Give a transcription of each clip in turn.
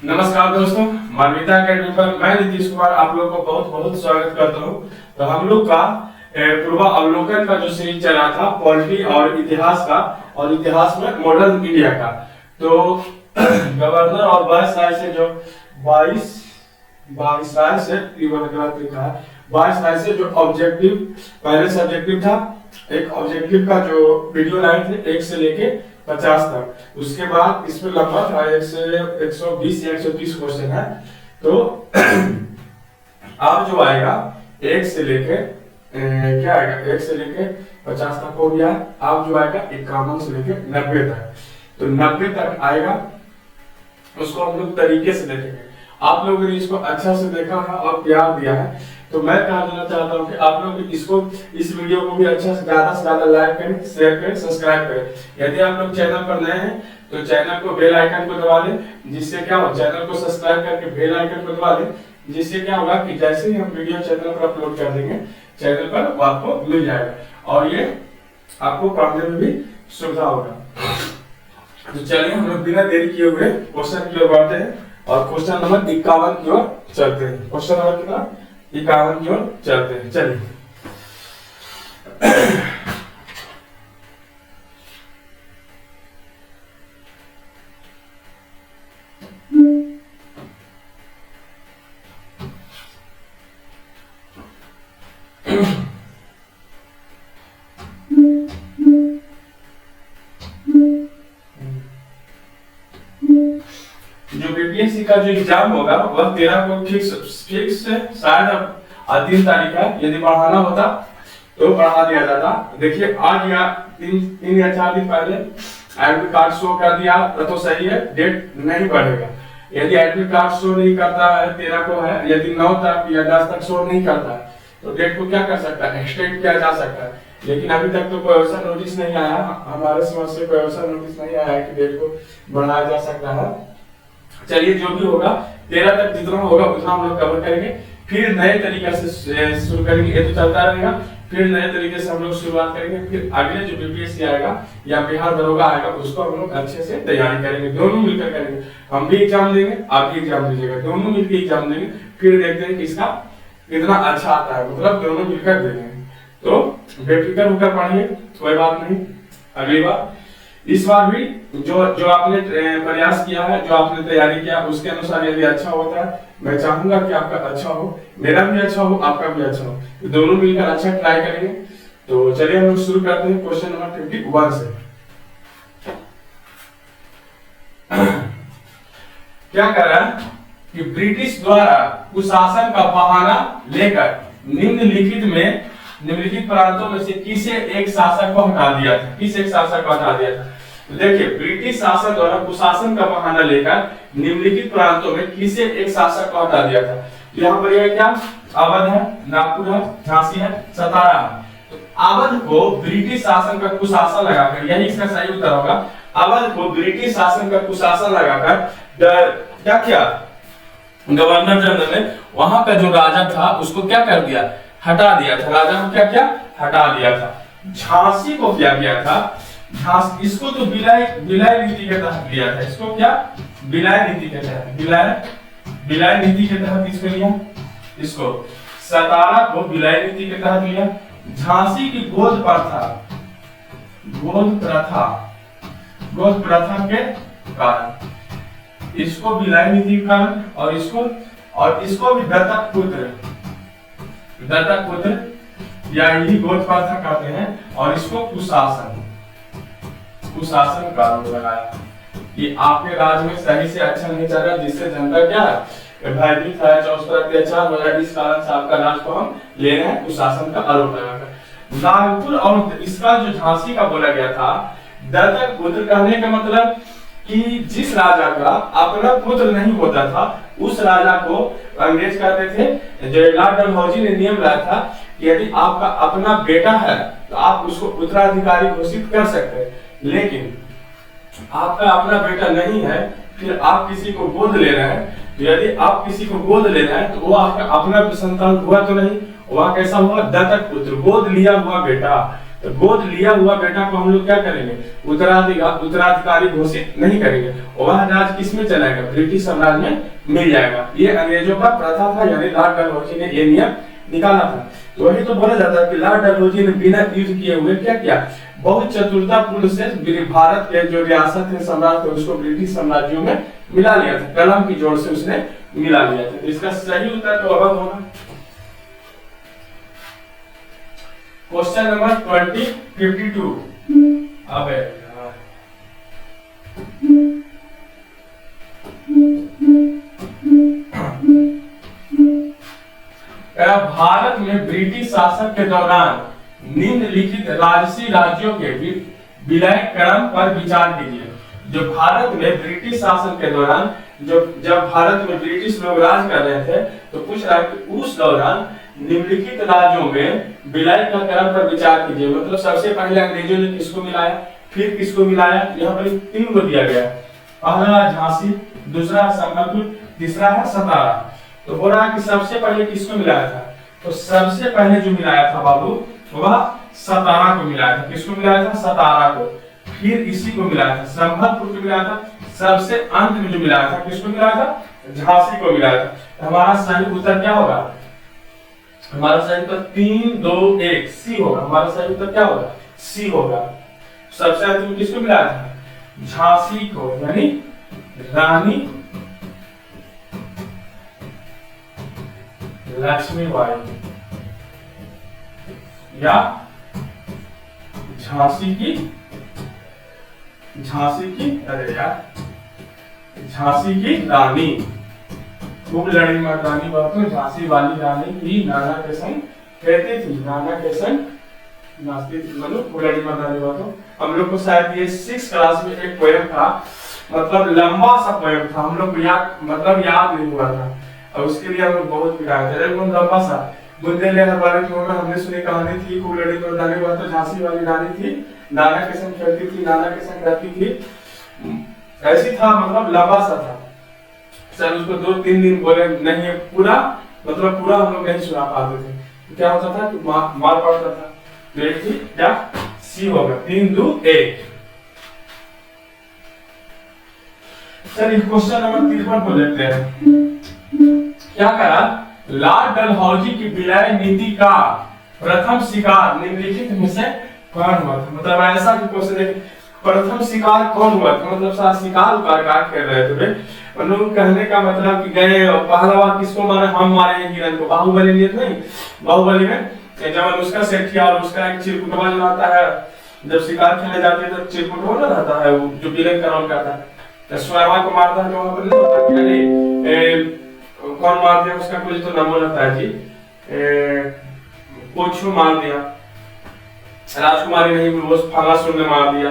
नमस्कार दोस्तों, मानवीता अकेडमी पर मैं नीतीश कुमार आप लोगों को बहुत बहुत स्वागत करता हूं। तो हम लोग का पूर्वावलोकन का जो सीरीज चला था पॉलिटी और इतिहास का, और इतिहास में मॉडर्न इंडिया का, तो गवर्नर और वायसराय से जो 22 वायसराय से जो ऑब्जेक्टिव, पहले सब्जेक्टिव था, एक ऑब्जेक्टिव का जो वीडियो लाइन थे 1 से लेके 50 तक, उसके बाद इसमें लगभग 120 या 130 क्वेश्चन है। तो अब जो आएगा 1 से लेके क्या आएगा, 1 से लेके 50 तक हो गया। अब जो आएगा 51 से लेके 90 तक, तो 90 तक आएगा, उसको हम लोग तरीके से देखेंगे। आप लोगों ने इसको अच्छा से देखा है और प्यार दिया है, तो मैं कह देना चाहता हूँ कि आप लोग इसको, इस वीडियो को भी अच्छा से ज्यादा लाइक करें, शेयर करें, सब्सक्राइब करें। यदि आप लोग चैनल पर नए हैं तो चैनल को बेल आइकन को दबा लें, जिससे क्या हो, चैनल को सब्सक्राइब करके बेल आइकन को दबा लें, जिससे क्या होगा कि जैसे ही हम वीडियो चैनल पर अपलोड कर देंगे, चैनल पर वो आपको मिल जाएगा और ये आपको पढ़ने में भी सुविधा होगा। तो चलिए हम लोग बिना देरी किए हुए क्वेश्चन की ओर बढ़ते हैं और क्वेश्चन नंबर 51 की ओर चलते हैं। क्वेश्चन नंबर कितना, 51 की ओर चलते हैं। चलिए जो बीपीएससी का जो एग्जाम होगा वह 13 को फिक्स शायद अब 3 तारीख है। यदि बढ़ाना होता तो बढ़ा दिया जाता। देखिए आज या 3 या 4 दिन पहले एडमिट कार्ड शो कर दिया तो सही है, डेट नहीं बढ़ेगा। यदि एडमिट कार्ड शो नहीं करता है, 13 को है, यदि 9 तक या 10 तक शो नहीं करता है तो डेट को क्या कर सकता है, एक्सटेंड किया जा सकता है। लेकिन अभी तक तो कोई ऐसा नोटिस नहीं आया, हमारे समझ से कोई ऐसा नोटिस नहीं आया कि डेट को बढ़ाया जा सकता है। चलिए जो भी होगा 13 तक जितना होगा उतना हम लोग कवर करेंगे, फिर नए तरीके से शुरू करेंगे। ये तो चलता रहेगा, फिर नए तरीके से हम लोग शुरुआत करेंगे। फिर अगले जो बीपीएससी आएगा या बिहार दरोगा आएगा उसको हम लोग अच्छे से तैयारी करेंगे, दोनों मिलकर करेंगे। हम भी एग्जाम देंगे, आप भी एग्जाम दीजिएगा, दोनों मिलकर एग्जाम देंगे, फिर देखते हैं किसका कितना अच्छा आता है, मतलब दोनों मिलकर देंगे। तो बेफिक्र होकर पढ़िए, कोई बात नहीं। अगली बार इस बार भी जो आपने प्रयास किया है, जो आपने तैयारी किया उसके अनुसार यदि अच्छा होता है, मैं चाहूंगा कि आपका अच्छा हो, मेरा भी अच्छा हो, आपका भी अच्छा हो, तो दोनों मिलकर अच्छा ट्राई करेंगे। तो चलिए हम लोग शुरू करते हैं क्वेश्चन नंबर 51 से। क्या कर रहा है कि ब्रिटिश द्वारा कुशासन का बहाना लेकर निम्नलिखित प्रांतों में से किसे एक शासक को हटा दिया था, किस एक शासक को हटा दिया था। तो देखिए ब्रिटिश शासन द्वारा कुशासन का बहाना लेकर निम्नलिखित प्रांतों में किसे एक शासक को हटा दिया था। तो यहाँ पर यह क्या, अवध है, नागपुर है, झांसी है, सतारा है। तो अवध को ब्रिटिश शासन का कुशासन लगाकर, यही इसका सही उत्तर होगा, अवध को ब्रिटिश शासन का कुशासन लगाकर क्या किया, गवर्नर जनरल ने वहां का जो राजा था उसको क्या कर दिया, हटा दिया था। राजा को क्या हटा दिया था। झांसी को क्या किया था, इसको तो विलय नीति के तहत लिया था। इसको क्या, विलय नीति के तहत, विलय नीति के तहत इसको लिया। इसको सतारा को विलय नीति के तहत लिया। झांसी की गोद प्रथा के कारण इसको विलय नीति के कारण, और इसको भी दत्तक पुत्र या यही गोद प्रथा कहते हैं, और इसको कुशासन कानून लगाया कि आपके राज्य में सही से अच्छा नहीं चल रहा, जिससे जनता क्या है भयभीत है, चौसर अत्याचार हो रहा है, इस कारण से आपका राज को हम ले रहे हैं, कुशासन का आरोप लगाकर। नागपुर और इसका जो झांसी का बोला गया था, दत्तक पुत्र कहने का मतलब कि जिस राजा का अपना पुत्र नहीं होता था उस राजा को अंग्रेज कहते थे, जो लॉर्ड डलहौजी ने नियम लाया था कि यदि आपका अपना बेटा है तो आप उसको उत्तराधिकारी घोषित कर सकते हैं, लेकिन आपका अपना बेटा नहीं है, फिर आप किसी को गोद ले रहे हैं, तो यदि आप किसी को गोद ले रहे हैं तो वो आपका अपना संतान हुआ तो नहीं, वह कैसा हुआ, दत्तक पुत्र, गोद लिया हुआ बेटा। तो गोद लिया हुआ बेटा को हम लोग क्या करेंगे, उत्तराधिकारी घोषित नहीं करेंगे, वह राज किसमें चलाएगा, ब्रिटिश साम्राज्य में मिल जाएगा। ये अंग्रेजों का प्रथा था, यानी लॉर्ड डलहौजी ने ये नियम निकाला था। तो वही तो बोला जाता है कि लॉर्ड डलहौजी ने बिना युद्ध किए हुए क्या किया, बहुत चतुरतापूर्ण से भारत के जो रियासत है, सम्राट थे, उसको ब्रिटिश साम्राज्यों में मिला लिया था, कलम की जोड़ से उसने मिला लिया था। तो इसका सही उत्तर तो अवध होगा। Question number 2052। अब भारत में ब्रिटिश शासन के दौरान निम्नलिखित राजसी राज्यों के विलय क्रम पर विचार कीजिए। जो भारत में ब्रिटिश शासन के दौरान, जब भारत में ब्रिटिश लोग राज कर रहे थे, तो पूछ रहा है कि उस दौरान निम्नलिखित राज्यों में विलय का क्रम पर विचार कीजिए। मतलब सबसे पहले अंग्रेजों ने किसको मिलाया, फिर किसको मिलाया, यहाँ पर 3 को दिया गया है। पहला झांसी, दूसरा संबलपुर, तीसरा है सतारा। तो हो रहा है कि सबसे पहले किसको मिलाया था, तो सबसे पहले जो मिलाया था बाबू वह सतारा को मिलाया था। किसको मिलाया था, सतारा को। फिर इसी को मिलाया था, संबलपुर को मिलाया था। सबसे अंत में जो मिलाया था, किसको मिलाया था, झांसी को मिलाया था। हमारा सही उत्तर क्या होगा, हमारा सही उत्तर 3, 2, 1 सी होगा। हमारा सही उत्तर क्या होगा, सी होगा। सबसे अंत में किसको मिलाया था, झांसी को, यानी रानी लक्ष्मीबाई या झांसी की अरे यार झांसी की रानी। खूब लड़ी मर्दानी बातों, झांसी वाली रानी की नाना के संग कहती थी, नाना के संग नाचती थी, मतलब खूब लड़ी मर्दानी बातों। हम लोग को शायद ये 6 क्लास में एक पोएम था, मतलब लंबा सा पोएम था, हम लोग याद नहीं हुआ था, और उसके लिए हम लोग बहुत पिटाए थे। एकदम लंबा सा बुंदेलखंड वाले में हमने सुनी कहानी थी, खूब लड़ी मर्दानी बातों, झांसी वाली रानी थी, नाना के संग खेलती थी, नाना के संग रहती थी, ऐसी था, मतलब लंबा सा था। सर उसको 2-3 दिन बोले नहीं पूरा, मतलब पूरा हम लोग नहीं सुना पाते थे। तो क्या होता था कि मार पड़ता था। तो एक थी क्या, सी होगा। 3, 2, 1। चलिए क्वेश्चन नंबर 53 को देखते हैं। क्या करा, लॉर्ड डलहौजी की विलय नीति का प्रथम शिकार निम्नलिखित में से कौन हुआ था। मतलब ऐसा क्वेश्चन है, प्रथम शिकार कौन हुआ था, मतलब साथ शिकार उकार खेल रहे थे। उन्होंने कहने का मतलब कि गए पहला बार किसको मारे, हम मारे हिरन को। बाहुबली नहीं, बाहुबली में जब उसका सेठिया और उसका एक चिरकुटवा जो आता है, जब शिकार खेलने जाते हैं तो चिरकुटवा ना रहता है, वो जो विलन का रोल करता है, तो स्वयं को मारता है। तो वहां पर नहीं होता कि कौन मार दिया, उसका कुछ तो नाम रहता है जी, कुछ मार दिया, राजकुमारी नहीं, वो फला सुन ने मार दिया।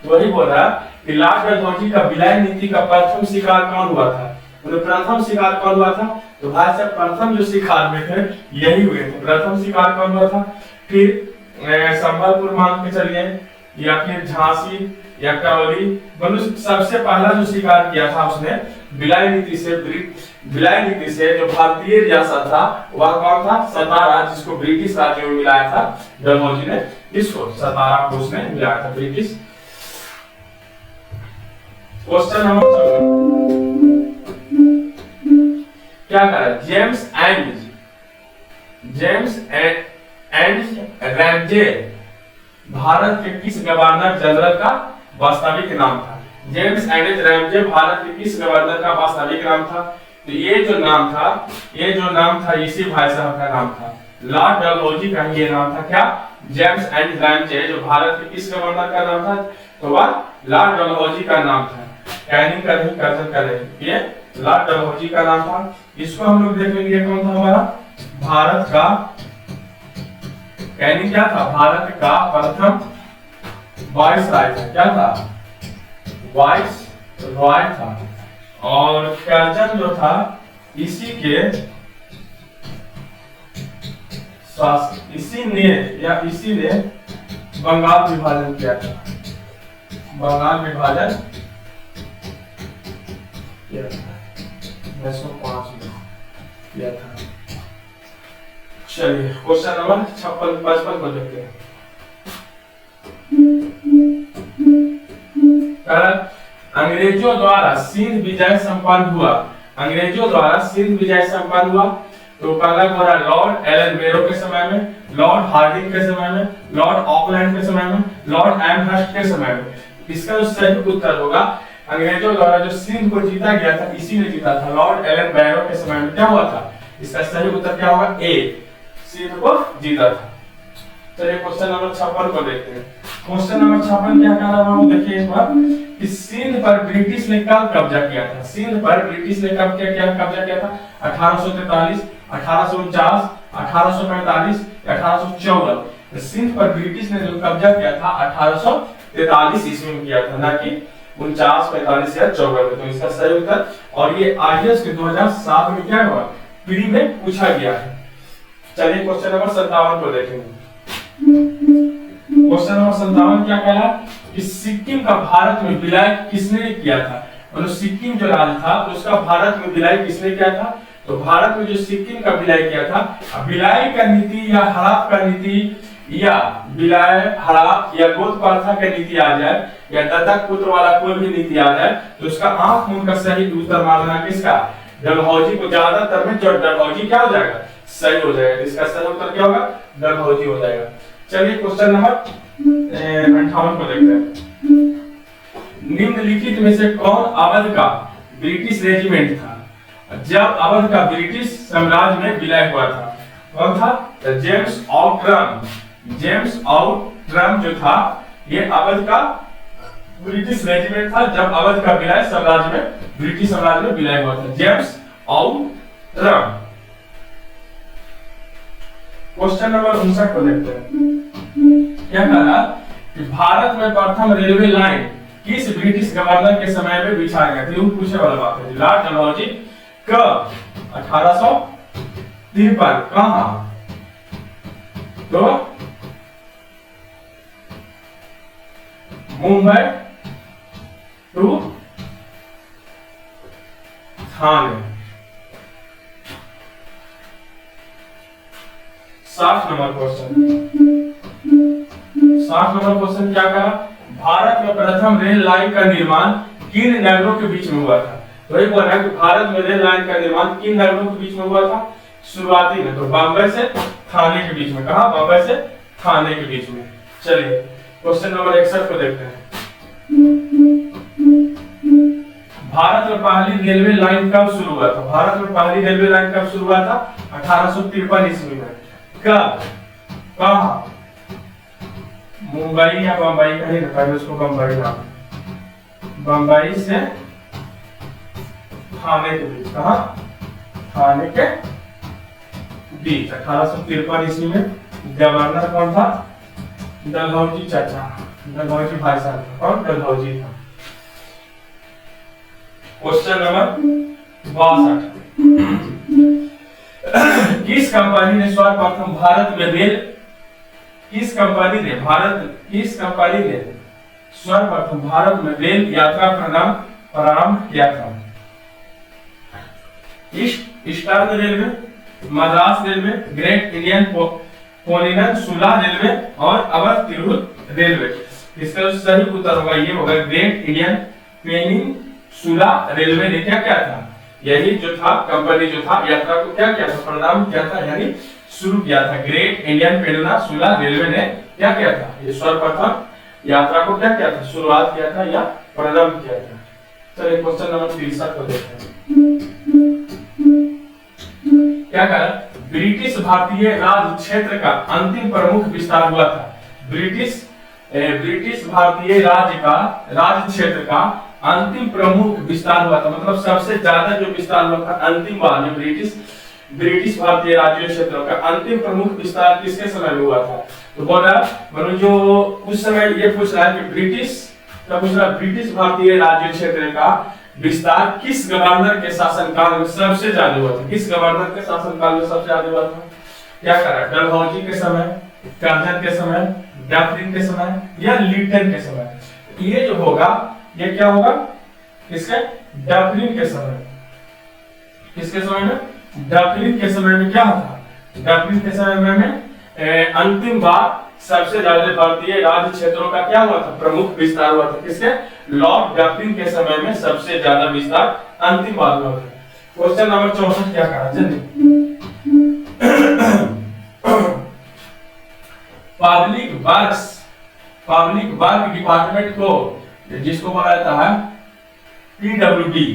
वही बोल रहा कि लॉर्ड डलहौजी का विलय नीति का प्रथम शिकार कौन हुआ था, मतलब प्रथम शिकार कौन हुआ था। तो भाई साहब प्रथम जो शिकार में थे यही हुए थे। प्रथम शिकार कौन हुआ था, फिर संबलपुर मान के चलिए, या फिर झांसी या करौली। मतलब सबसे पहला जो शिकार किया था उसने विलय नीति से जो भारतीय रियासत था वह कौन था, सतारा, जिसको ब्रिटिश राज्य में मिलाया था डलहौजी ने। इसको सतारा को उसने मिलाया था ब्रिटिश। Question number 14। क्या करा, जेम्स एंड रैमजे भारत के किस गवर्नर जनरल का वास्तविक नाम था। जेम्स एंड रैमजे भारत के किस गवर्नर का वास्तविक नाम था। तो ये जो नाम था इसी भाई साहब का नाम था, लॉर्ड डलहौजी का ये नाम था। क्या, जेम्स एंड रैमजे, जो भारत के किस गवर्नर का नाम था, तो वह लॉर्ड डलहौजी का नाम था। कैनिंग का नहीं, कर्जन का नहीं, ये लॉर्ड डलहौजी का नाम था। इसको हम लोग देखेंगे कौन था हमारा, भारत का, कैनिंग क्या था, भारत का प्रथम वाइसराय था। क्या था, वाइसराय था। और कर्जन जो था इसी ने बंगाल विभाजन किया था, बंगाल विभाजन 1905 में किया था। चलिए क्वेश्चन नंबर 56-55 को देखते हैं। अंग्रेजों द्वारा सिंध विजय संपन्न हुआ, अंग्रेजों द्वारा सिंध विजय संपन्न हुआ। तो पहला हो रहा लॉर्ड एलन बेरो के समय में, लॉर्ड हार्डिंग के समय में, लॉर्ड ऑकलैंड के समय में, लॉर्ड एमहर्स्ट के समय में। इसका जो सही उत्तर होगा अंग्रेजों द्वारा जो सिंध को जीता गया था इसी ने जीता था, लॉर्ड एलन बेरो के समय में क्या हुआ था। इसका सही उत्तर क्या होगा, ए, सिंध को जीता था। चलिए क्वेश्चन नंबर 56 को देखते हैं। क्वेश्चन नंबर 56 क्या कह रहा है देखिए एक बार कि सिंध पर ब्रिटिश ने कब कब्जा किया था। सिंध पर ब्रिटिश ने कब कब्जा किया था, 1843, 1849, 1845, 1854। सिंध पर ब्रिटिश ने जो कब्जा किया था 1843 ईस्वी में किया था, ना कि 49, 45 या 54 में। तो इसका सही उत्तर, और ये आईएएस के 2007 में क्या हुआ, प्री में पूछा गया है। चलिए क्वेश्चन नंबर 57 को देखेंगे। क्वेश्चन नंबर 57 क्या कह रहा है कि सिक्किम का भारत में विलय किसने किया था। मतलब सिक्किम जो राज्य था उसका भारत में विलय किसने किया था। तो भारत में जो सिक्किम का विलय किया था, विलय का नीति या हड़प का नीति या विलय हड़प या गोद प्रथा की नीति आ जाए या दत्तक पुत्र वाला कोई भी नीति आ जाए तो उसका आंख मूंद का सही उत्तर मानना किसका, डलहौजी को। ज्यादातर में जो डलहौजी क्या हो जाएगा, सही हो जाएगा। इसका सही उत्तर क्या होगा, डलहौजी हो जाएगा। चलिए क्वेश्चन नंबर 58 को देखते हैं। निम्नलिखित में से कौन अवध का ब्रिटिश रेजिमेंट था जब अवध का ब्रिटिश साम्राज्य में विलय हुआ था। कौन था, जेम्स ऑफ ट्रम। जेम्स ऑफ ट्रम जो था ये अवध का ब्रिटिश रेजिमेंट था जब अवध का विलय साम्राज्य में, ब्रिटिश साम्राज्य में विलय हुआ था, जेम्स ऑफ ट्रम। क्वेश्चन नंबर 59 को देखते हैं। क्या कह रहा कि भारत में प्रथम रेलवे लाइन किस ब्रिटिश गवर्नर के समय में बिछाया गया था। ये पूछने वाला बात है। लॉर्ड डलहौजी कब, 1853। कहां, तो Mumbai to Thane. 60 number question. 60 number question क्या कहा, भारत में प्रथम रेल लाइन का निर्माण किन नगरों के बीच में हुआ था। तो ये बोल रहा है कि भारत में रेल लाइन का निर्माण किन नगरों के बीच में हुआ था। शुरुआती में तो बॉम्बे से थाने के बीच में। कहा, बॉम्बे से थाने के बीच में। चलिए क्वेश्चन नंबर 61 को देखते हैं। भारत में पहली रेलवे लाइन कब शुरू हुआ था। भारत में पहली रेलवे लाइन कब शुरू हुआ था, 1853 ईस्वी में। कब, कहां, मुंबई या बम्बई, कहीं ना कहीं उसको बम्बई नाम, बम्बई से थाने के बीच। कहा, थाने के बीच। 1853 ईस्वी में गवर्नर कौन था, डलहौजी चाचा, डलहौजी भाई साहब। कौन, डलहौजी था। Question number 62। किस कंपनी ने सर्वप्रथम भारत में रेल, किस कंपनी ने सर्वप्रथम भारत में रेल यात्रा प्रारंभ किया था। Eastern railway, Madras railway, great Indian peninsula railway और अवध तिरहुत रेलवे। इसका सही उत्तर होगा, ये होगा ग्रेट इंडियन पेनिनसुला रेलवे ने क्या किया था, यही जो था कंपनी जो था यात्रा को क्या किया था, प्रारंभ किया था, यानी शुरू किया था। ग्रेट इंडियन पेनिनसुला रेलवे ने क्या किया था, ये सर्वप्रथम यात्रा को क्या किया था, शुरुआत किया था या प्रारंभ किया था। चलिए क्वेश्चन नंबर 63 को देखते हैं। क्या कहा, ब्रिटिश भारतीय राज क्षेत्र का अंतिम प्रमुख विस्तार हुआ था। ब्रिटिश भारतीय राज क्षेत्र का अंतिम प्रमुख विस्तार हुआ था, मतलब सबसे ज्यादा जो विस्तार हुआ था अंतिम बार जो ब्रिटिश भारतीय राज्य क्षेत्रों का अंतिम प्रमुख विस्तार किसके समय में हुआ था। तो बोल रहा मतलब जो उस समय ये पूछ रहा है कि ब्रिटिश भारतीय राज्य क्षेत्र का विस्तार किस गवर्नर के शासनकाल में सबसे ज्यादा हुआ था। किस गवर्नर के शासनकाल में सबसे ज्यादा हुआ था। क्या करा, डलहौजी के समय, कर्जन के समय, डफरिन के समय या लिटन के समय। ये जो होगा ये क्या होगा, किसके, डफरिन के समय। किसके समय में, डफरिन के समय में क्या था, डफरिन के समय में अंतिम बार सबसे ज्यादा भारतीय राज्य क्षेत्रों का क्या हुआ था, प्रमुख विस्तार हुआ था। किसके, लॉर्ड डफरिन के समय में सबसे ज्यादा विस्तार अंतिम बार हुआ था। क्वेश्चन नंबर 64 क्या कहा, चलिए पब्लिक वर्क डिपार्टमेंट को, जिसको बोला जाता है पीडब्ल्यूडी,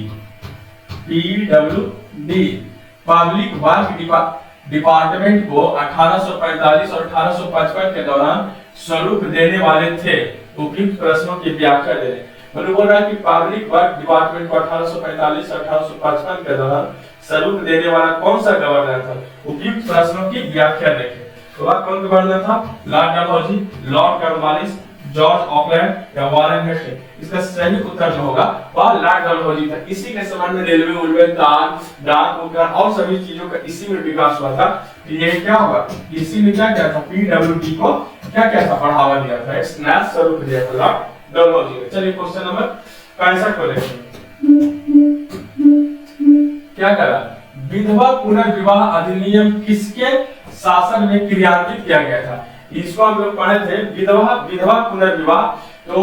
पब्लिक वर्क डिपार्टमेंट को 1845 और 1855 के दौरान स्वरूप देने वाले थे। उपयुक्त प्रश्नों की व्याख्या दे रहे, मतलब बोल रहा है कि पब्लिक वर्क डिपार्टमेंट को 1845 और 1855 के दौरान स्वरूप देने वाला कौन सा गवर्नर था। उपयुक्त प्रश्नों की व्याख्या देखें। तो वह कौन गवर्नर था, Lord Dalhousie, Lord Cornwallis, George Auckland या वारेन हेस्टिंग्स। इसका सही उत्तर जो होगा वह लॉर्ड डलहौजी था। इसी के समय में रेलवे उलवे, तार, डाक उपकरण और सभी चीजों का इसी में विकास हुआ था। ये क्या होगा, इसी में क्या क्या था, पीडब्ल्यूडी को क्या क्या था, बढ़ावा दिया था, एक नया स्वरूप दिया था लॉर्ड डलहौजी ने। चलिए क्वेश्चन नंबर 65 को देखें। क्या करा, विधवा पुनर्विवाह अधिनियम किसके शासन में क्रियान्वित किया गया था। इसको हम लोग पढ़े थे, विधवा पुनर्विवाह। तो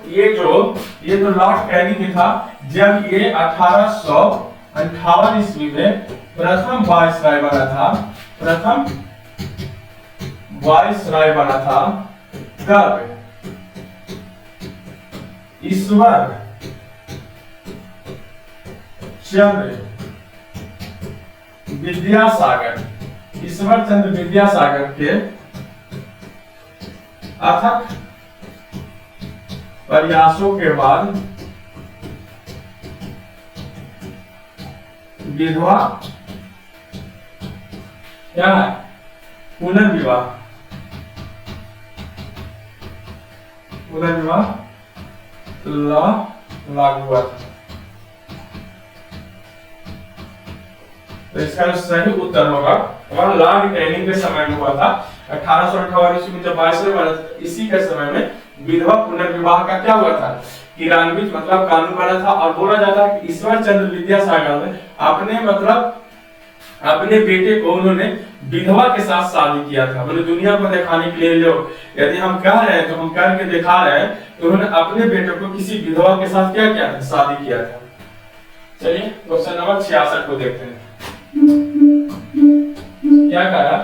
ये जो लॉर्ड कैनिंग था, जब ये 1858 ईस्वी में प्रथम वायसराय बना था, तब ईश्वर चंद्र विद्यासागर के अथक प्रयासों के बाद विधवा क्या है, पुनर्विवाह लागू हुआ था। तो इसका जो सही उत्तर होगा वह लॉर्ड कैनिंग के समय में हुआ था। 1858 ईस्वी में जब वायसराय बना था, इसी के समय में विधवा पुनर्विवाह का क्या हुआ था, क्रियान्वित मतलब कानून बना था। और बोला जाता है कि ईश्वर चंद्र विद्यासागर ने अपने बेटे को उन्होंने विधवा के साथ शादी किया था। मतलब दुनिया को दिखाने के लिए, यदि हम कह रहे हैं तो हम करके दिखा रहे हैं, तो उन्होंने अपने बेटे को किसी विधवा के साथ क्या किया था, शादी किया था। चलिए क्वेश्चन नंबर 66 को देखते हैं। क्या कहा,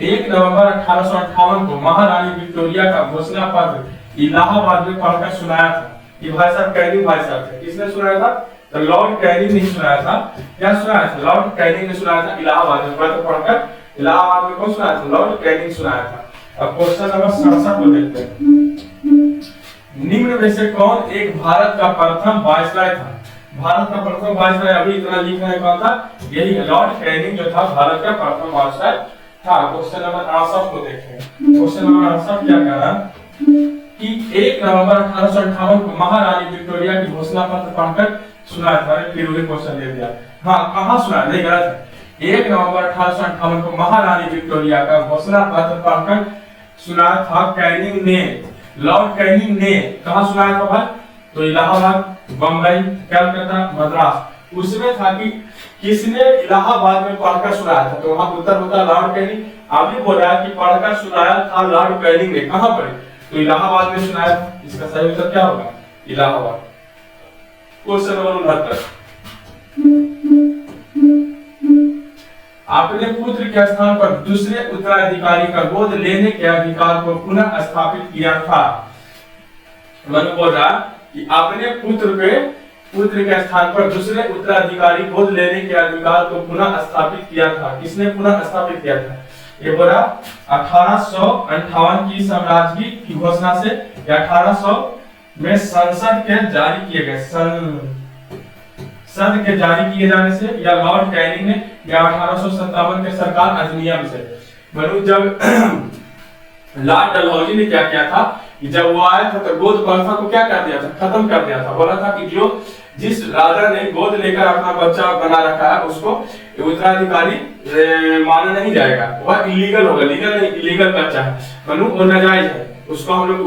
1 नवंबर 1858 को महारानी विक्टोरिया का घोषणा पत्र इलाहाबाद में पढ़कर सुनाया था। ये भाई साहब कैनिंग भाई साहब थे। किसने सुनाया था, तो लॉर्ड कैनिंग ने सुनाया था। क्या सुनाया था, लॉर्ड कैनिंग ने सुनाया था इलाहाबाद में पत्र पढ़कर। इलाहाबाद में कौन सुनाया था, लॉर्ड कैनिंग सुनाया था। अब क्वेश्चन नंबर 67 को देखते हैं। निम्न में से कौन एक भारत का प्रथम वायसराय था। भारत का प्रथम वायसराय अभी इतना लिखा है कौन था, यही लॉर्ड कैनिंग जो था भारत का प्रथम वायसराय था। क्वेश्चन नंबर 68 को देखें। क्वेश्चन नंबर 68 क्या कह रहा है कि 1 नवंबर 1858 को महारानी विक्टोरिया की घोषणा पत्र पढ़कर सुनाया था। फिर उन्हें क्वेश्चन दे दिया, हाँ कहाँ सुनाया, नहीं गलत है। 1 नवंबर 1858 को महारानी विक्टोरिया का घोषणा पत्र पढ़कर सुनाया था कैनिंग ने, लॉर्ड कैनिंग ने। कहाँ सुनाया था भाई, तो इलाहाबाद, बंबई, कलकत्ता, मद्रास। उसमें था कि किसने इलाहाबाद में पढ़कर सुनाया था, तो वहां उत्तर होता लॉर्ड कैनिंग। अभी बोल रहा है कि पढ़कर सुनाया था लॉर्ड कैनिंग ने, कहां पर, तो इलाहाबाद में सुनाया था। इसका सही उत्तर क्या होगा, इलाहाबाद। क्वेश्चन नंबर 69, अपने पुत्र के स्थान पर दूसरे उत्तराधिकारी का गोद लेने के अधिकार को पुनः स्थापित किया था। मन बोल रहा कि अपने पुत्र के स्थान पर दूसरे उत्तराधिकारी गोद लेने के अधिकार को पुनः स्थापित किया था। किसने पुनः स्थापित किया था, ये बोला 1858 की साम्राज्य की घोषणा से, या 1800 में संसद के जारी किए गए संसद के जारी किए जाने से, या लॉर्ड कैनिंग ने, या 1857 के सरकार अधिनियम से। मनु जब लॉर्ड डलहौजी ने क्या किया था, जब वो आया था तो गोद प्रथा को क्या कर दिया था, खत्म कर दिया था। बोला था कि जिस राजा ने गोद लेकर अपना बच्चा बना रखा है उसको उत्तराधिकारी माना नहीं जाएगा, वह इलीगल होगा। लीगल नहीं, इलीगल बच्चा है, मनु वो नाजायज है, उसको हम लोग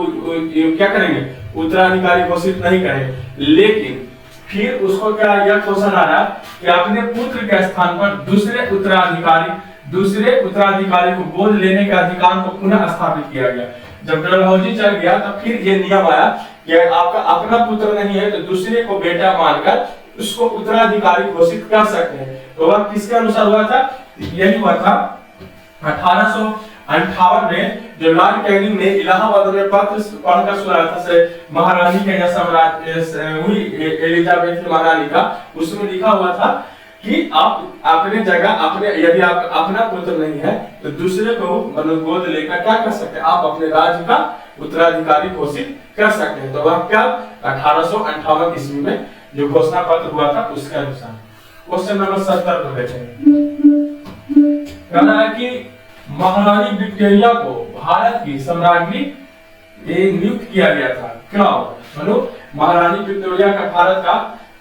क्या करेंगे, उत्तराधिकारी घोषित नहीं करेंगे। लेकिन फिर उसको क्या यह क्वेश्चन आ रहा कि अपने पुत्र के स्थान पर दूसरे उत्तराधिकारी दूसरे उत्तराधिकारी को गोद लेने के अधिकार को पुनः स्थापित किया गया। जब डलहौजी चल गया तब फिर ये नियम आया कि आपका अपना पुत्र नहीं है तो दूसरे को बेटा मानकर उसको उत्तराधिकारी घोषित कर सकते हैं। तो वह किसके अनुसार हुआ था? यही हुआ था 1858 में जो लॉर्ड कैनिंग ने इलाहाबाद में पत्र पढ़कर सुनाया था से महारानी के या सम्राट हुई एलिजाबेथ महारानी का, उसमें लिखा हुआ था कि आप अपने जगह अपने यदि आप अपना पुत्र नहीं है तो दूसरे को गोद लेकर क्या कर सकते हैं? आप अपने राज्य का उत्तराधिकारी घोषित कर सकते हैं। तो वह क्या 1858 ईस्वी में जो घोषणा पत्र हुआ था उसके अनुसार। क्वेश्चन नंबर 70 को देखेंगे। कहना है कि महारानी विक्टोरिया को भारत की सम्राज्ञी नियुक्त किया गया था। क्यों? महारानी विक्टोरिया का भारत का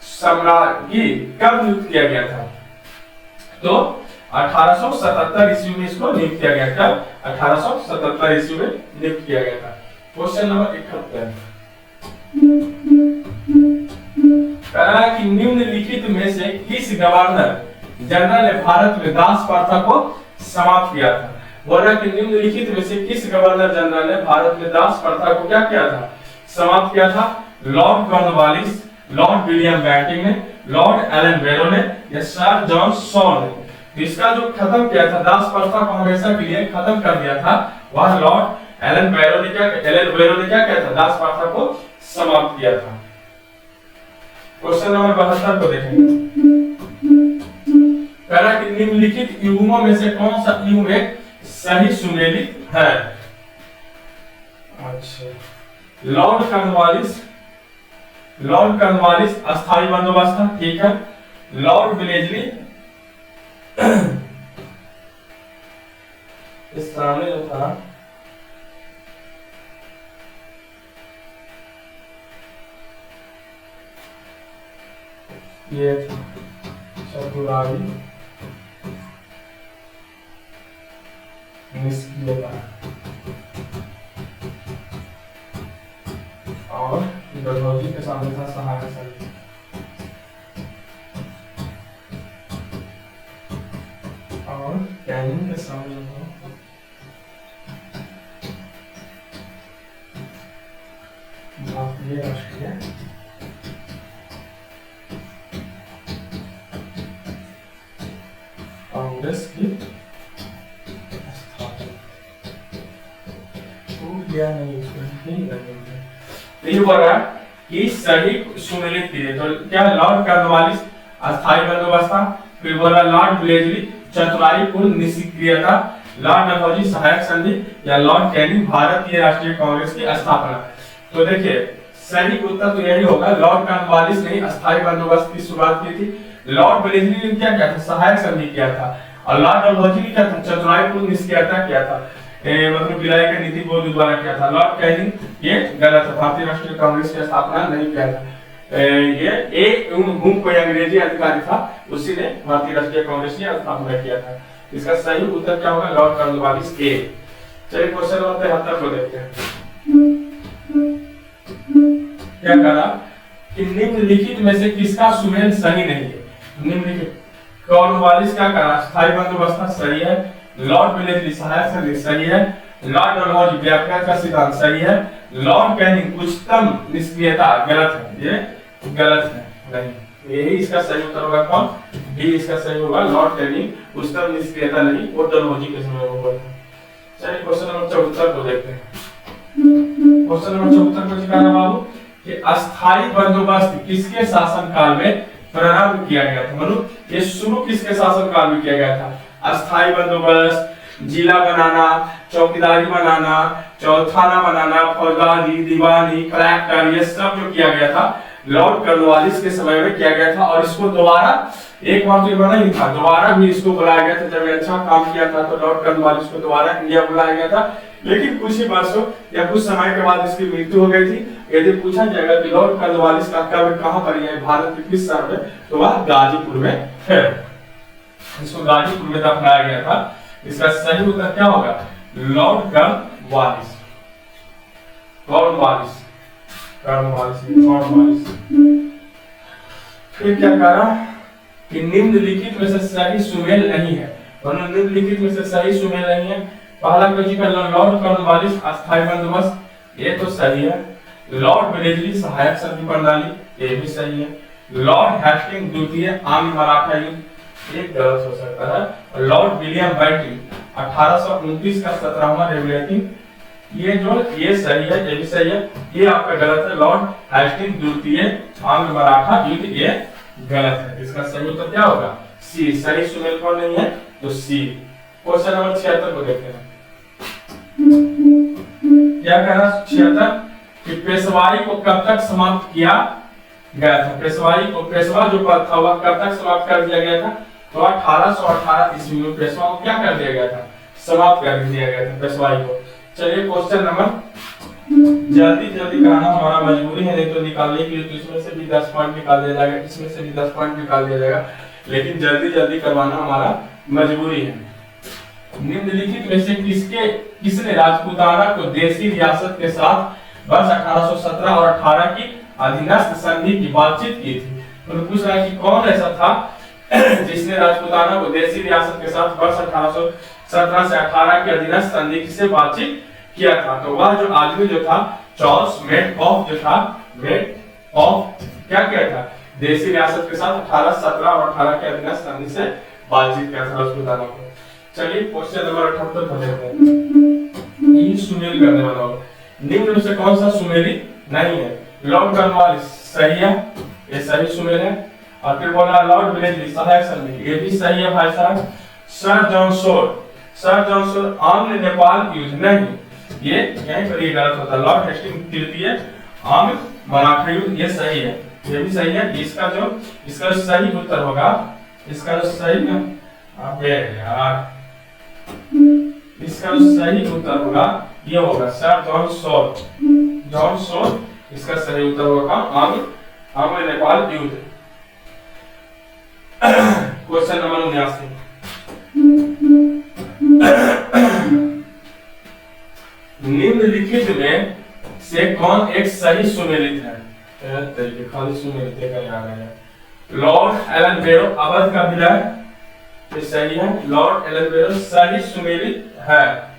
सम्राज्ञी कब नियुक्त किया गया था? तो 1877 ईस्वी में इसको नियुक्त किया गया। कब? 1877 ईस्वी में नियुक्त किया गया था। क्वेश्चन नंबर 71 कहा कि निम्नलिखित में से किस गवर्नर जनरल ने भारत में दास प्रथा को समाप्त किया था? बोल रहा कि निम्नलिखित में से किस गवर्नर जनरल ने भारत में दास प्रथा को क्या किया था? समाप्त किया था। Lord Cornwallis, lord William Bentinck ने, लॉर्ड एलन बैरो ने या सर जॉन सॉ ने? तो इसका जो खत्म किया था दास प्रथा को हमेशा के लिए खत्म कर दिया था वह लॉर्ड एलन बैरो ने क्या किया था? दास प्रथा को समाप्त किया था। क्वेश्चन नंबर 72 को देखेंगे। कह रहा कि निम्नलिखित युगों में से कौन सा युग में सही सुमेलित है? अच्छा, लॉर्ड कॉर्नवालिस अस्थायी बंदोबस्त था, ठीक है। लॉर्ड विलेजली इस सामने जो था ये चतुराई निष्क्रियता और डलहौजी के सामने था सहायक शक्ति। और कैनिंग के सामने भारतीय राष्ट्रीय कांग्रेस की नहीं बोल रहा कि सही सुमेलित कीजिए। तो क्या लॉर्ड कॉर्नवालिस अस्थायी बंदोबस्त था, फिर बोला लॉर्ड विलेजली चतुराई पूर्ण निष्क्रियता, लॉर्ड डलहौजी सहायक संधि या लॉर्ड कैनिंग भारतीय राष्ट्रीय कांग्रेस की स्थापना। तो देखिए सही उत्तर तो यही होगा, लॉर्ड कॉर्नवालिस ने अस्थायी बंदोबस्त की शुरुआत की थी, लॉर्ड विलेजली ने क्या किया था? सहायक संधि किया था, और लॉर्ड डलहौजी ने क्या था? चतुराई पूर्ण निष्क्रियता किया था, मतलब विलय का नीति बोर्ड द्वारा किया था। लॉर्ड कैनिंग ये गलत है, भारतीय राष्ट्रीय कांग्रेस की स्थापना नहीं किया था। ये एक कोई अंग्रेजी अधिकारी था, उसी ने भारतीय राष्ट्रीय कांग्रेस की स्थापना किया था। इसका सही उत्तर क्या होगा? लॉर्ड कॉर्नवालिस ए। चलिए क्वेश्चन नंबर 73 को देखते हैं। क्या कहा कि निम्नलिखित में से किसका सुमेल सही नहीं है? निम्नलिखित कॉर्नवालिस क्या कहा? स्थायी बंदोबस्त सही है, लॉर्ड विलेजली सहायक संधि सही है, लॉर्ड डलहौजी व्याख्या का सिद्धांत सही है, लॉर्ड कैनिंग उच्चतम निष्क्रियता गलत है, ये गलत है, नहीं। यही इसका सही उत्तर होगा कौन? डी इसका सही होगा, लॉर्ड कैनिंग उच्चतम निष्क्रियता नहीं, वो डलहौजी के समय में हुआ था। चलिए क्वेश्चन नंबर 74 को देखते हैं। क्वेश्चन नंबर 74 को कहना बाबू कि अस्थायी बंदोबस्त किसके शासनकाल में प्रारंभ किया गया था? मतलब ये शुरू किसके शासनकाल में किया गया था? अस्थायी बंदोबस्त, जिला बनाना, चौकीदारी बनाना, चौथाना बनाना, फौजदारी, दीवानी, कलेक्टर, ये सब जो किया गया था लॉर्ड कॉर्नवालिस के समय में किया गया था। और इसको दोबारा एक बार तो ये बना ही था, दोबारा भी इसको बुलाया गया था। जब अच्छा काम किया था तो लॉर्ड कॉर्नवालिस को दोबारा इंडिया बुलाया गया था, लेकिन कुछ ही वर्षों या कुछ समय के बाद इसकी मृत्यु हो गई थी। यदि पूछा जाएगा कि लॉर्ड कॉर्नवालिस का कब कहां पर है भारत के किस शहर में, तो वह गाजीपुर में है। इसको गाजीपुर में दफनाया गया था। इसका सही उत्तर क्या होगा? Lord Cornwallis. फिर क्या कहा कि निम्नलिखित में से सही सुमेल नहीं है। वरना निम्नलिखित में से सही सुमेल नहीं है। पहला क्वेश्चन का लॉर्ड कॉर्नवालिस अस्थायी बंदोबस्त, ये तो सही है। लॉर्ड वेलेस्ली सहायक संधि प्रणाली, ये भी सही है। लॉर्ड हेस्टिंग द्वितीय आंग्ल मराठा युद्ध, ये गलत हो सकता है। लॉर्ड विलियम बेंटिंग 1829 का 17वां रेगुलेटिंग, ये सही है, ये भी सही है। ये आपका गलत है। लॉर्ड हेस्टिंग द्वितीय आंग्ल मराठा युद्ध, ये गलत है। इसका सही उत्तर क्या होगा? सी। सही सुमेल कौन नहीं है? तो सी। क्वेश्चन नंबर 76 को देखते हैं। क्या कहना 76 कि पेशवाई को कब तक समाप्त किया गया था? पेशवा जो पद था वह कब तक समाप्त कर दिया गया था? तो 1818 ईस्वी में पेशवा को क्या कर दिया गया था? समाप्त कर दिया गया था पेशवाई को। चलिए क्वेश्चन नंबर, जल्दी कराना हमारा मजबूरी है, नहीं तो निकालने के लिए तो इसमें से भी 10 पॉइंट निकाल दिया जाएगा, इसमें से भी 10 पॉइंट निकाल दिया जाएगा, लेकिन जल्दी करवाना हमारा मजबूरी है। निम्नलिखित में से किसने राजपूताना को देशी रियासत के साथ वर्ष 1817 और 18 की अधीनस्थ संधि की बातचीत की थी? तो पूछ रहा है कि कौन ऐसा था जिसने राजपूताना को देशी रियासत के साथ वर्ष 1817 से 18 की अधीनस्थ संधि से बातचीत किया था? तो वह जो आदमी जो था चार्ल्स मेडऑफ जो था, मेडऑफ क्या किया था? देशी रियासत के साथ 18, 17 और 18 के अधीनस्थ संधि से बातचीत किया था राजपूताना को। चलिए क्वेश्चन नंबर 78 को देखते हैं। ये सुमेल करने वाला होगा। निम्न में से कौन सा सुमेली नहीं है? लॉर्ड कॉर्नवालिस सही है, ये सही सुमेल है। और फिर बोला लॉर्ड वेलेस्ली सहायक संधि, ये भी सही है भाई साहब। सर जॉन सोर आंग्ल नेपाल युद्ध नहीं, ये यहीं पर ये गलत होता है। लॉर्ड हेस्टिंग तृतीय आंग्ल मराठा युद्ध, ये सही है, ये भी सही है। इसका जो सही उत्तर होगा, इसका जो सही है, अबे यार, इसका जो सही उत्तर होगा ये होगा सर जॉन सोर, इसका सही उत्तर होगा आंग्ल नेपाल युद्ध। क्वेश्चन नंबर 79, निम्नलिखित में से कौन एक सही सुमेलित है? खाली सुमेलित का याद है। लॉर्ड एलन बेरो अवध का विलय, ये सही है। लॉर्ड एलन बेरो सही सुमेलित है।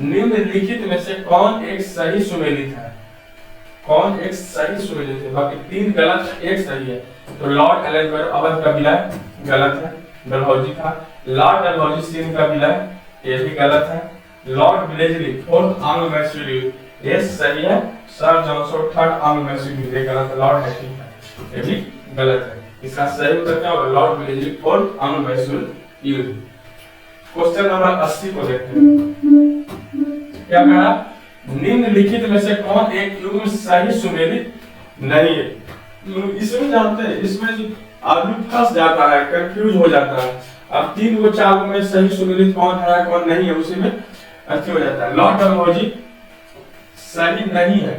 निम्नलिखित में से कौन एक सही सुमेलित है? कौन एक सही सुमेलित है? बाकी 3 गलत है, 1 सही है। तो लॉर्ड एलन बेरो अवध का विलय गलत है, डलहौजी था। लॉर्ड डलहौजी सिंह का विलय, ये भी गलत है। Lord Wellesley 4th Anglo Mysore युद्ध, ये सही है। सर जॉन सोर 3rd आंग्लो मैसूर युद्ध, ये गलत है। लॉर्ड हेस्टिंग है, ये भी गलत है। इसका सही उत्तर क्या होगा? Lord Wellesley 4th Anglo Mysore युद्ध। क्वेश्चन नंबर 80 को देखते हैं। क्या कहा? निम्नलिखित में से कौन एक युग्म सही सुमेलित नहीं है? इसमें जानते हैं, इसमें आदमी फंस जाता है, कंफ्यूज हो जाता है। अब 3 को 4 में सही सुमेलित कौन है कौन नहीं है, उसी में अच्छी हो जाता है। लॉर्ड डलहौजी सही नहीं है,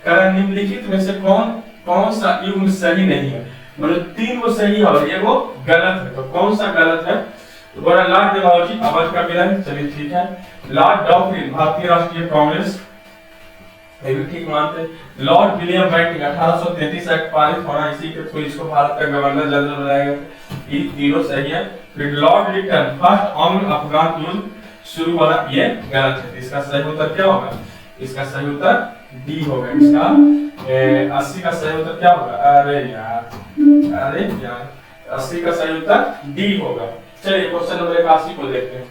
कारण निम्नलिखित में से कौन सा युग्म सही नहीं है? मतलब 3 वो सही है और ये वो गलत है, तो कौन सा गलत है? तो बोला लॉर्ड डलहौजी अवध का विलय, चलिए ठीक है। लॉर्ड डॉफरिन भारतीय राष्ट्रीय कांग्रेस, ये भी ठीक मानते हैं। लॉर्ड विलियम बेंटिंग 1833 एक्ट पारित होना, इसी के थ्रू इसको भारत का गवर्नर जनरल बनाया गया, ये तीनों सही है। फिर Lord Liton 1st Anglo Afghan युद्ध शुरू वाला, ये गलत है। इसका सही उत्तर क्या होगा? इसका सही उत्तर डी होगा। इसका 80 का सही उत्तर क्या होगा? अरे यार 80 का सही उत्तर डी होगा। चलिए क्वेश्चन नंबर 81 को देखते हैं।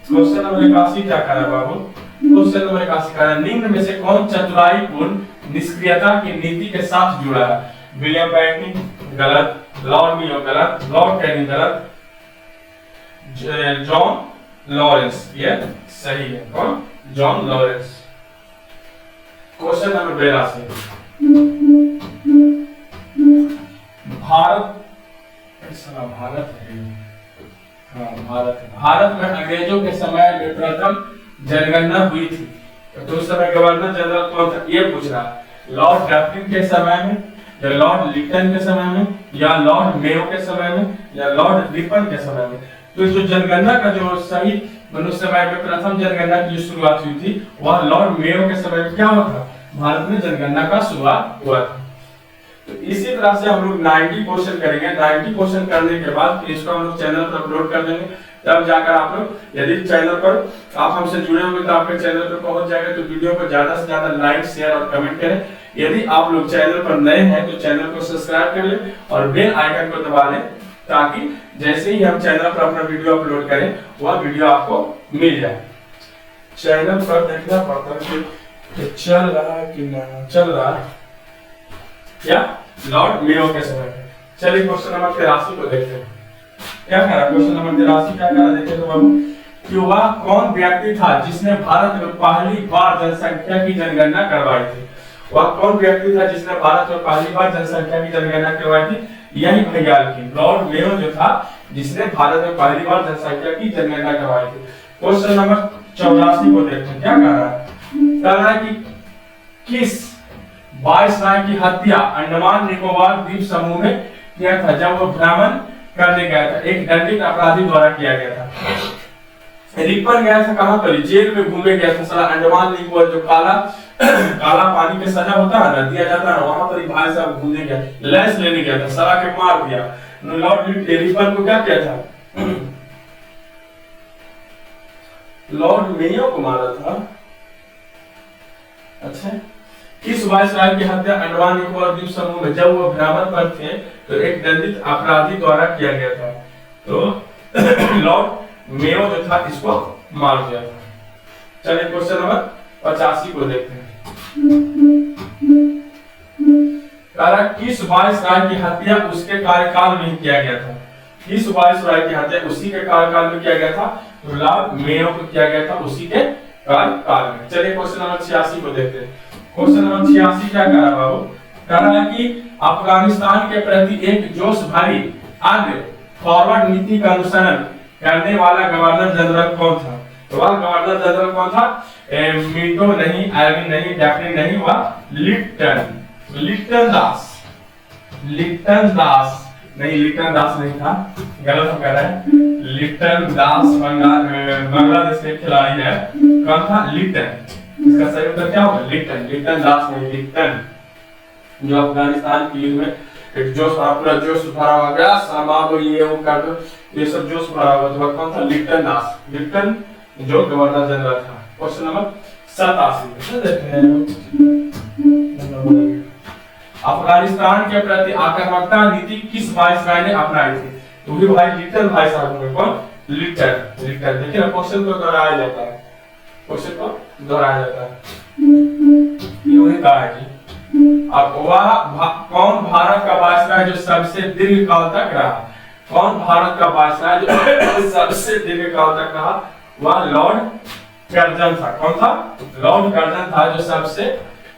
क्वेश्चन नंबर 81 क्या कह रहा है बाबू? क्वेश्चन नंबर 81 कह रहा है निम्न में से कौन चतुराईपूर्ण निष्क्रियता की नीति के साथ जुड़ा है? विलियम बेंटिंग गलत, लॉर्ड मियो गलत, लॉर्ड कैनिंग गलत, जॉन लॉरेंस ये सही है। कौन? John Lawrence. Question number 82, Bharat है। भारत में अंग्रेजों के समय में प्रथम जनगणना हुई थी, तो उस समय गवर्नर जनरल कौन था? ये पूछ रहा है। लॉर्ड डफरिन के समय में, या लॉर्ड लिटन के समय में, या लॉर्ड मेयो के समय में, या लॉर्ड रिपन के समय में? तो जो जनगणना का जो सही उस समय में प्रथम जनगणना की जो शुरुआत हुई थी वह लॉर्ड मेयो के समय में क्या हुआ था? भारत में जनगणना का शुरुआत हुआ था। तो इसी तरह से हम लोग 90 क्वेश्चन करेंगे। 90 क्वेश्चन करने के बाद इसको हम लोग चैनल पर अपलोड कर देंगे। तब जाकर आप लोग यदि चैनल पर आप हमसे जुड़े होंगे तो आपके चैनल पर पहुंच जाएगा। तो वीडियो को ज्यादा से ज्यादा लाइक शेयर और कमेंट करें। यदि आप लोग चैनल पर नए हैं तो चैनल को सब्सक्राइब कर लें और बेल आइकन को दबा लें, ताकि जैसे ही हम चैनल पर अपना वीडियो अपलोड करें वह वीडियो आपको मिल जाए। चैनल पर देखना पड़ता है कि चल रहा है कि नहीं चल रहा है क्या लॉर्ड मेयो के समय। चलिए क्वेश्चन नंबर 83 को देखते हैं। क्या कह रहा क्वेश्चन नंबर 83 क्या कह रहा देखिए तो बाबू कि वह कौन व्यक्ति था जिसने भारत में पहली बार जनसंख्या की जनगणना करवाई थी। वह कौन व्यक्ति था जिसने भारत में पहली बार जनसंख्या की जनगणना करवाई थी। यही भैयाल की लॉर्ड मेयो जो था जिसने भारत में पहली बार जनसंख्या की जनगणना करवाई थी। क्वेश्चन नंबर 84 को देखते हैं। क्या कह रहा है कि किस वायसराय की हत्या अंडमान निकोबार द्वीप समूह में किया था जब वो भ्रमण करने गया था। एक दंडित अपराधी द्वारा किया गया था। रिपन गया था कहां पर, जेल में घूमे गया था। साला अंडमान निकोबार जो काला पानी में सजा होता है ना, दिया जाता है, वहां पर भाई साहब घूमने गया, लैस लेने गया था, साला के मार दिया। लॉर्ड रिपन को क्या किया था, लॉर्ड मेयो को मारा था। अच्छा, किस वायसराय की हत्या अंडमान निकोबार द्वीप समूह में जब वो भ्रमण पर थे तो एक दंडित अपराधी द्वारा किया गया था। तो लॉर्ड मेयो जो था इसको मार दिया था। चलिए क्वेश्चन नंबर 85 को देखते हैं। किस वायसराय की हत्या उसके कार्यकाल में किया गया था। किस वायसराय की हत्या उसी के कार्यकाल में किया गया था। तो लॉर्ड मेयो को किया गया था उसी के कार्यकाल में। चलिए क्वेश्चन नंबर 86 को देखते हैं। क्वेश्चन नंबर 86 क्या कह रहा है बाबू, कह रहा है कि अफगानिस्तान के प्रति एक जोश भरी आगे फॉरवर्ड नीति का अनुसरण करने वाला गवर्नर जनरल कौन था। तो वह गवर्नर जनरल कौन था, मिंटो नहीं, एल्विन नहीं, डैफनी नहीं, वह लिप्टन दास नहीं, लिप्टन दास नहीं था, गलत हम कह रहे हैं। लिप्टन दास बांग्लादेश के खिलाड़ी है, कौन था, लिप्टन। इसका सही उत्तर क्या होगा, लिप्टन दास नहीं, लिप्टन जो अफगानिस्तान की युद्ध में एक जोश पूरा जोश भरा हुआ गया, समारो ये वो कर दो, ये सब जोश भरा हुआ था, कौन था, लिप्टन दास, लिप्टन जो गवर्नर जनरल था। क्वेश्चन नंबर 87 देखते हैं। अफगानिस्तान के प्रति आक्रामकता नीति किस वायसराय ने अपनाई थी। तो भी भाई लिप्टन भाई साहब में कौन, लिप्टन। देखिए ना क्वेश्चन को दोहराया जाता है, क्वेश्चन को दोहराया जाता है, ये वही कहा है जी। अब वह कौन भारत का वायसराय जो सबसे दीर्घ काल तक रहा। कौन भारत का वायसराय जो सबसे दीर्घ काल तक रहा, वह लॉर्ड कर्जन था। कौन था, लॉर्ड कर्जन था जो सबसे,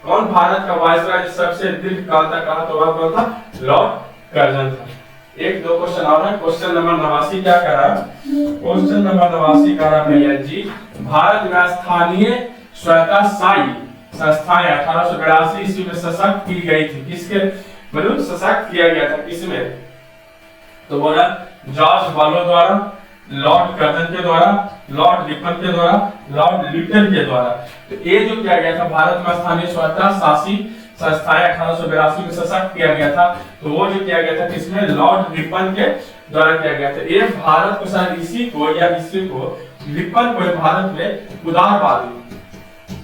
कौन भारत का वायसराय जो सबसे दीर्घ काल तक रहा, तो वह कौन था, लॉर्ड कर्जन था। एक दो क्वेश्चन और है। क्वेश्चन नंबर 89 क्या कह रहा है, क्वेश्चन नंबर 89 कह रहा भैया जी, भारत में स्थानीय स्वतंत्रशाही संस्थाएं 1882 ईस्वी में सशक्त की गई थी। किसके मतलब सशक्त किया गया था, किसमें, तो बोला जॉर्ज बालो द्वारा, लॉर्ड कर्जन के द्वारा, लॉर्ड रिपन के द्वारा, लॉर्ड लिप्टन के द्वारा। तो ये जो किया गया था भारत में स्थानीय स्वतंत्रशासी संस्थाएं 1882 में सशक्त किया गया था, तो वो जो किया गया था किसमें, लॉर्ड रिपन के द्वारा किया गया था। ये भारत को शायद इसी को रिपन को भारत में उदारवादी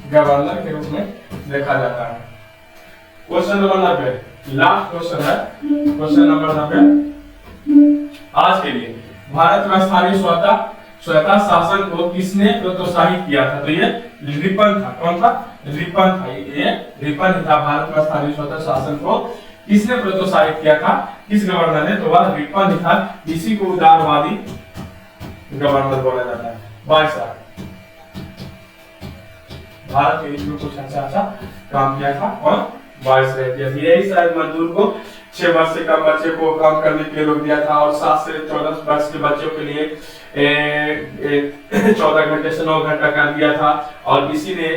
गवर्नर के रूप में देखा जाता है। क्वेश्चन नंबर 90 लास्ट क्वेश्चन है, क्वेश्चन नंबर 90 आज के लिए। भारत में स्थानीय स्वतंत्र शासन को किसने प्रोत्साहित किया था। तो ये रिपन था। कौन था, रिपन था, ये रिपन था। भारत में स्थानीय स्वतंत्र शासन को किसने प्रोत्साहित किया था, किस गवर्नर ने, तो वह रिपन था। इसी को उदारवादी गवर्नर बोला जाता है। वायसराय भारत के इसमें कुछ अच्छा काम किया था और वायसराय किया था। यही शायद मजदूर को 6 वर्ष से कम बच्चे को काम करने के लिए रोक दिया था और 7 से 14 वर्ष के बच्चों के लिए 14 घंटे से 9 घंटा कर दिया था। और इसी ने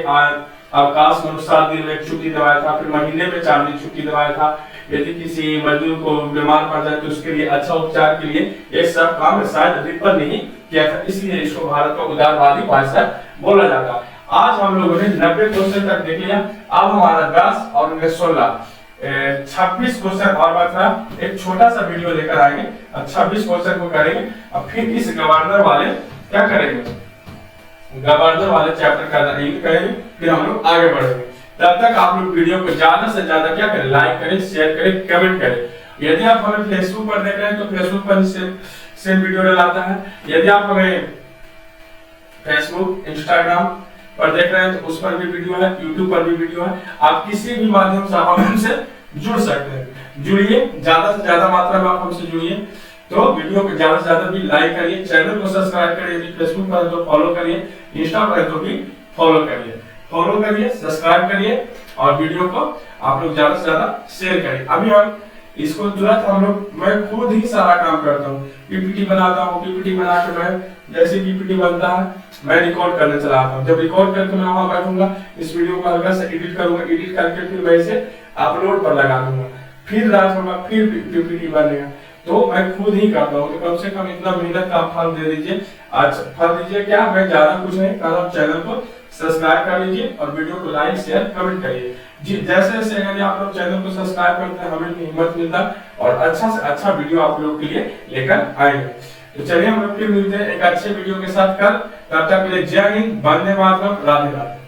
अवकाश में 7 दिन में छुट्टी दिलाया था, फिर महीने में 4 दिन छुट्टी दिलाया था। यदि किसी मजदूर को बीमार पड़ जाए तो उसके लिए अच्छा उपचार के लिए ये सब काम शायद रिपन नहीं किया था, इसलिए इसको भारत का उदारवादी वायसराय बोला जाता है। आज हम लोगों ने 90 क्वेश्चन तक देख लिया। अब हमारा 10 और 16 26 क्वेश्चन और बचा, एक छोटा सा वीडियो लेकर आएंगे और 26 क्वेश्चन को करेंगे और फिर इस गवर्नर वाले क्या करेंगे, गवर्नर वाले चैप्टर का एंड करेंगे, फिर हम लोग आगे बढ़ेंगे। तब तक आप लोग वीडियो को ज्यादा से ज्यादा क्या करें, लाइक करें, शेयर करें, कमेंट करें। यदि आप हमें फेसबुक पर देख रहे हैं तो फेसबुक पर सेम वीडियो डलाता है। यदि आप हमें फेसबुक इंस्टाग्राम पर देख रहे हैं तो उस पर भी वीडियो है, यूट्यूब पर भी वीडियो है। आप किसी भी माध्यम से आप हमसे जुड़ सकते हैं। जुड़िए, ज्यादा से ज्यादा मात्रा में आप हमसे जुड़िए। तो वीडियो को ज्यादा से ज्यादा भी लाइक करिए, चैनल को सब्सक्राइब करिए, यदि फेसबुक पर तो फॉलो करिए, इंस्टा पर तो भी फॉलो करिए, सब्सक्राइब करिए और वीडियो को आप लोग ज्यादा से ज्यादा शेयर करिए। अभी हम इसको तुरंत हम लोग, मैं खुद ही सारा काम करता हूँ, पीपीटी बनाता हूँ, पीपीटी बना के मैं जैसे पीपीटी बनता है मैं रिकॉर्ड करने चला आता हूँ। जब रिकॉर्ड करके मैं वहां बैठूंगा, इस वीडियो को हल्का से एडिट करूंगा, एडिट करके फिर मैं इसे अपलोड पर लगा दूंगा, फिर रात होगा, फिर पीपीटी बनेगा। तो मैं खुद ही करता हूँ। तो कम से कम इतना मेहनत का फल दे दीजिए। अच्छा, फल दीजिए क्या, मैं ज्यादा कुछ नहीं कर रहा हूँ। चैनल को सब्सक्राइब कर लीजिए और वीडियो को लाइक शेयर कमेंट करिए। जी, जैसे जैसे यदि आप लोग चैनल को सब्सक्राइब करते हैं हमें भी हिम्मत मिलता और अच्छा से अच्छा वीडियो आप लोग के लिए लेकर आएंगे। तो चलिए हम लोग फिर मिलते हैं एक अच्छे वीडियो के साथ कल। तब तक के लिए जय हिंद, वंदे मातरम, राधे राधे।